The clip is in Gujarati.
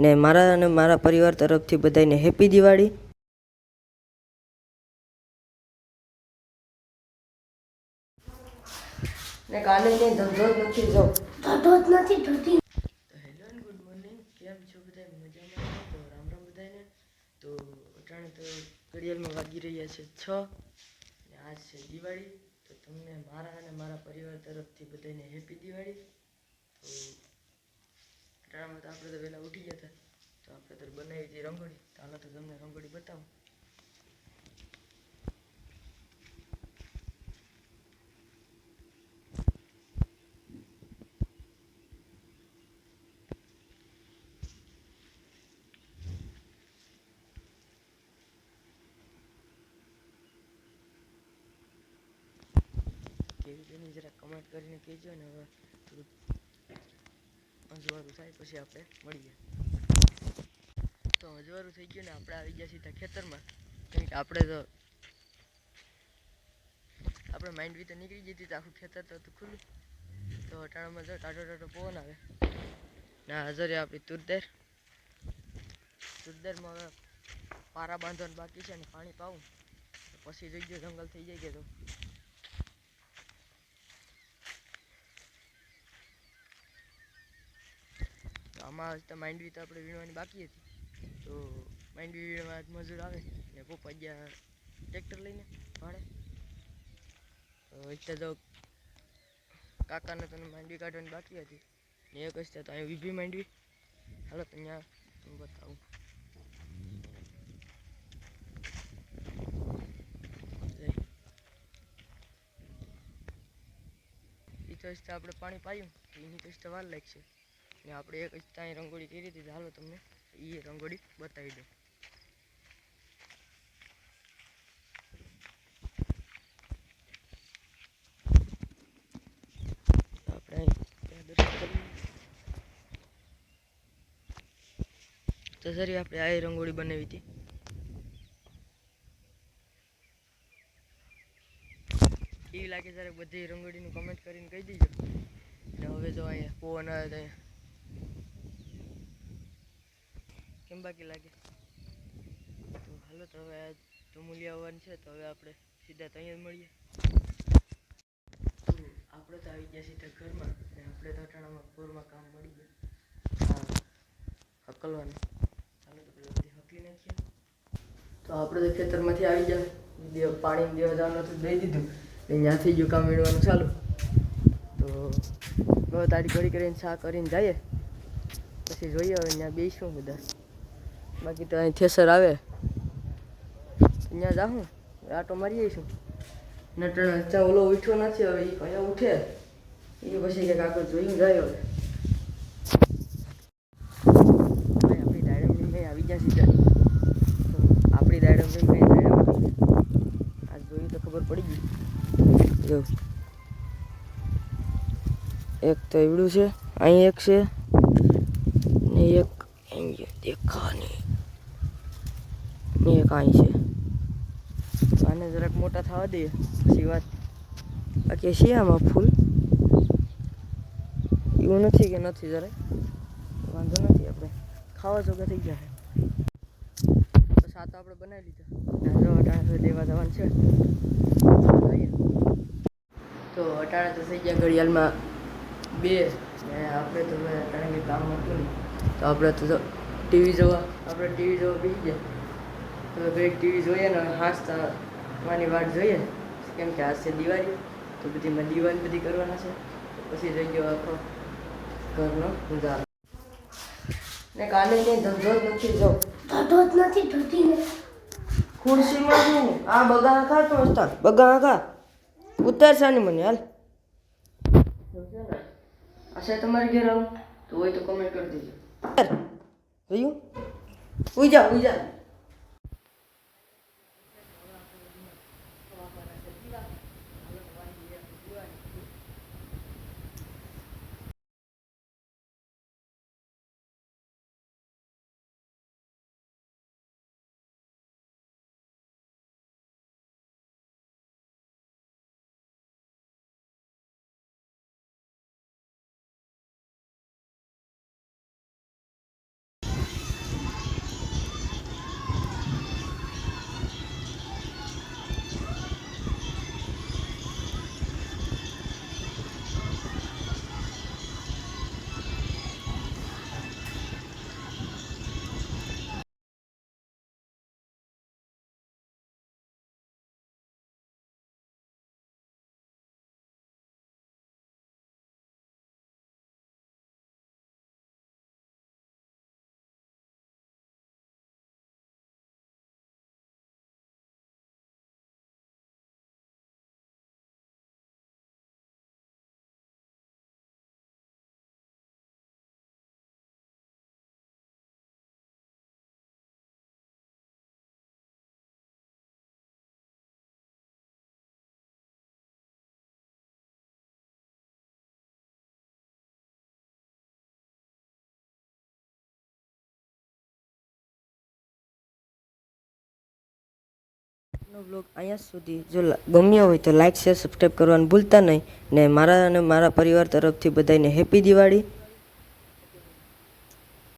ને મારા અને મારા પરિવાર તરફથી બધાને હેપી દિવાળી. ને કાલે ક્યાંય ધંધો જ નથી જો ધંધો જ નથી ધોતી. હેલો એન્ડ ગુડ મોર્નિંગ, કેમ છો બધા? મજામાં? તો રામ રામ બધાને. તો અટાણે તો ઘડિયાળમાં વાગી રહ્યા છે 6 ને આજ છે દિવાળી. તો તમને મારા અને મારા પરિવાર તરફથી બધાને હેપી દિવાળી. તો અટાણામાં તો આપણે તો વહેલા ઉઠી ગયા હતા, તો આપણે તો બનાવી હતી રંગોળી. તો હાલો તો તમને રંગોળી બતાવું. કેવી તેની જરા કમેન્ટ કરીને કહેજો ને. હવે થોડુંક અંજવાળું થાય પછી આપણે મળીએ. તો અંજવાળું થઈ ગયું ને આપણે આવી ગયા સીધા ખેતરમાં, કેમ કે આપણે માઇન્ડ બી તો નીકળી ગઈ હતી, તો આખું ખેતર તો હતું ખુલ્લું. તો અટાણામાં જો ટાટો ટાટો પવન આવે ના હાજર આપણી તુરદરમાં હવે પારા બાંધવાનું બાકી છે ને પાણી પાવું પછી જોઈ ગયો જંગલ થઈ જાય કે તો. આમાં તો માંડવી તો આપણે વીણવાની બાકી હતી, તો માંડવી વીણવા મજૂર આવે ને પપ્પા ગયા ટ્રેક્ટર લઈને ભાડે. તો એટલે તો કાકાને તને માંડવી કાઢવાની બાકી હતી ને એક જ તો અહીં ઊભી માંડવી. હાલો તો અહીંયા બતાવું. એ તો આપણે પાણી પાયું એની તો વાર લાગશે ને આપણે એક જ ત્યાં રંગોળી કરી હતી. હાલો તમને એ રંગોળી બતાવી દઉં. તો સરી આપણે આ રંગોળી બનાવી હતી. કેવી લાગે સર બધી રંગોળીનું કમેન્ટ કરીને કહી દીજો. ને હવે જો અહીંયા પવન આવે તો કેમ બાકી લાગે. તો હાલો તો હવે તો મૂલ્ય આવવાનું છે, તો હવે આપણે સીધા ત્યાં જ મળીએ. તો આપણે તો આવી ગયા સીધા ઘરમાં ને આપણે તો અટાણામાં પૂરમાં કામ મળી ગયા હકલવાનું. ચાલો તો પેલા બધી હકલી નાખીએ. તો આપણે તો ખેતરમાંથી આવી ગયા, પાણી દેવા જવાનું હતું દઈ દીધું ને ત્યાંથી જ કામ મેળવાનું ચાલુ. તો હવે તારી ઘડી કરીને શા કરીને જઈએ પછી જોઈએ હવે ત્યાં બેસીશું બધા. બાકી તો અહીં થેસર આવે ત્યાં જાઉં આટો મારી આવીશું. નટણ ચા ઓલો ઉઠ્યો નથી, હવે એ કયા ઉઠે એ પછી કંઈક આગળ જોયું જાય. હવે આપણી દાડમની કંઈ આવી ગયા સીધા. તો આપણી દાડમની કંઈ દાડમ આજ જોયું તો ખબર પડી ગઈ. જો એક તો એવડું છે, અહીં એક છે ને એક દેખાની ને એક અહીં છે. આને જરાક મોટા થવા દઈએ પછી વાત. બાકી છે આમાં ફૂલ એવું નથી કે નથી, જરાક વાંધો નથી, આપણે ખાવા જોગા થઈ ગયા. તો સાત આપણે બનાવી લીધા, અટાણે લેવા જવાનું છે. તો અટાણે તો થઈ ગયા ઘડિયાળમાં 2 ને આપણે તો અટાણે કામ હતું નહીં, તો આપણે તો ટીવી જોવા બેસી ગયા. તો કંઈક ટીવી જોઈએ ને હાંસતાવાની વાટ જોઈએ, કેમ કે આજ છે દિવાળી. તો બધીમાં દિવાળી બધી કરવાના છે. પછી રહી ગયો આખો ઘરનો ઉજારો. ને કાલે ક્યાંય ધંધો જ નથી જો ધંધો જ નથી ધોતી. ખુરશીમાં શું આ બગા ખા તો બગા ખા ઉતાર સાની મને હાલ. આશા તમારે ઘેર આવું તો હોય તો કમેન્ટ કરી દેજો. જોયું ઉઈ જા. બ્લોગ અહીંયા સુધી જો ગમ્યો હોય તો લાઇક શેર સબસ્ક્રાઈબ કરવાનું ભૂલતા નહીં ને મારા અને મારા પરિવાર તરફથી બધાને હેપી દિવાળી.